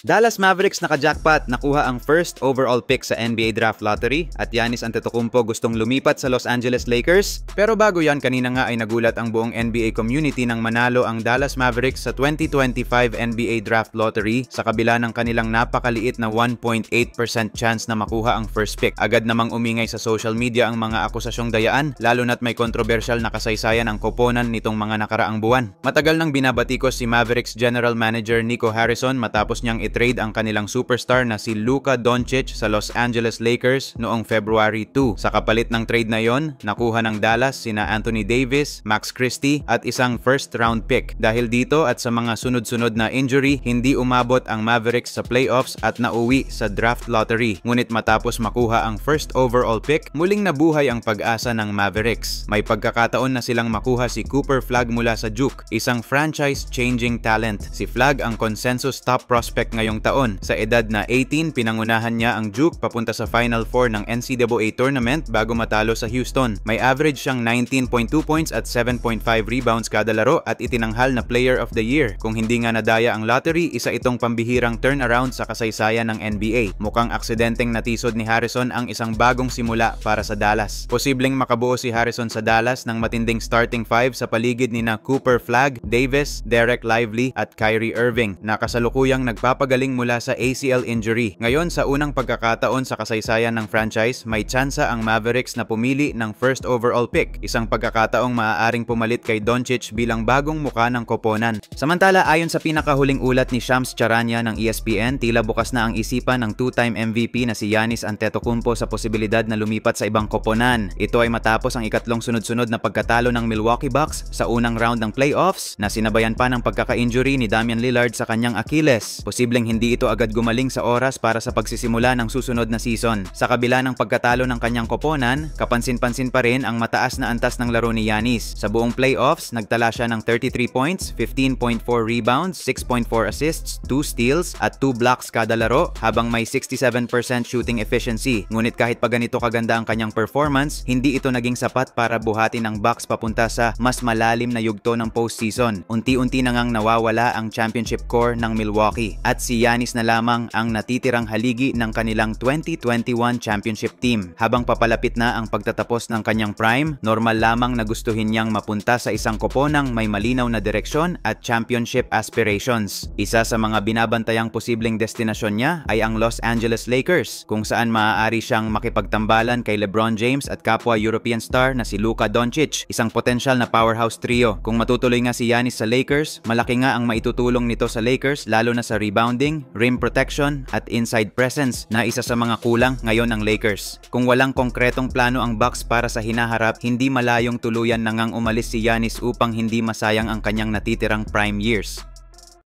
Dallas Mavericks naka-jackpot, nakuha ang first overall pick sa NBA Draft Lottery at Giannis Antetokounmpo gustong lumipat sa Los Angeles Lakers. Pero bago yan, kanina nga ay nagulat ang buong NBA community nang manalo ang Dallas Mavericks sa 2025 NBA Draft Lottery sa kabila ng kanilang napakaliit na 1.8% chance na makuha ang first pick. Agad namang umingay sa social media ang mga akusasyong dayaan, lalo na't may kontrobersyal na kasaysayan ang koponan nitong mga nakaraang buwan. Matagal nang binabatikos si Mavericks General Manager Nico Harrison matapos niyang trade ang kanilang superstar na si Luka Doncic sa Los Angeles Lakers noong February 2. Sa kapalit ng trade na yon, nakuha ng Dallas sina Anthony Davis, Max Christie at isang first round pick. Dahil dito at sa mga sunod-sunod na injury, hindi umabot ang Mavericks sa playoffs at nauwi sa draft lottery. Ngunit matapos makuha ang first overall pick, muling nabuhay ang pag-asa ng Mavericks. May pagkakataon na silang makuha si Cooper Flagg mula sa Duke, isang franchise-changing talent. Si Flagg ang consensus top prospect ngayong taon. Sa edad na 18, pinangunahan niya ang Duke papunta sa Final Four ng NCAA tournament bago matalo sa Houston. May average siyang 19.2 points at 7.5 rebounds kada laro at itinanghal na Player of the Year. Kung hindi nga nadaya ang lottery, isa itong pambihirang turnaround sa kasaysayan ng NBA. Mukhang aksidenteng natisod ni Harrison ang isang bagong simula para sa Dallas. Posibleng makabuo si Harrison sa Dallas ng matinding starting five sa paligid ni na Cooper Flagg, Davis, Derek Lively at Kyrie Irving na kasalukuyang nagpapagaling mula sa ACL injury. Ngayon, sa unang pagkakataon sa kasaysayan ng franchise, may tsansa ang Mavericks na pumili ng first overall pick, isang pagkakataong maaaring pumalit kay Doncic bilang bagong muka ng koponan. Samantala, ayon sa pinakahuling ulat ni Shams Charania ng ESPN, tila bukas na ang isipan ng two-time MVP na si Giannis Antetokounmpo sa posibilidad na lumipat sa ibang koponan. Ito ay matapos ang ikatlong sunod-sunod na pagkatalo ng Milwaukee Bucks sa unang round ng playoffs na sinabayan pa ng pagkaka-injury ni Damian Lillard sa kanyang Achilles. Posibleng hindi ito agad gumaling sa oras para sa pagsisimula ng susunod na season. Sa kabila ng pagkatalo ng kanyang koponan, kapansin-pansin pa rin ang mataas na antas ng laro ni Giannis. Sa buong playoffs, nagtala siya ng 33 points, 15.4 rebounds, 6.4 assists, 2 steals at 2 blocks kada laro habang may 67% shooting efficiency. Ngunit kahit pa ganito kaganda ang kanyang performance, hindi ito naging sapat para buhatin ang Bucks papunta sa mas malalim na yugto ng postseason. Unti-unti na ngang nawawala ang championship core ng Milwaukee at si Giannis na lamang ang natitirang haligi ng kanilang 2021 championship team. Habang papalapit na ang pagtatapos ng kanyang prime, normal lamang na gustuhin niyang mapunta sa isang koponang may malinaw na direksyon at championship aspirations. Isa sa mga binabantayang posibleng destinasyon niya ay ang Los Angeles Lakers, kung saan maaari siyang makipagtambalan kay LeBron James at kapwa European star na si Luka Doncic, isang potensyal na powerhouse trio. Kung matutuloy nga si Giannis sa Lakers, malaki nga ang maitutulong nito sa Lakers lalo na sa rebounding, rim protection at inside presence na isa sa mga kulang ngayon ng Lakers. Kung walang konkretong plano ang Bucks para sa hinaharap, hindi malayong tuluyan na ngang umalis si Giannis upang hindi masayang ang kanyang natitirang prime years.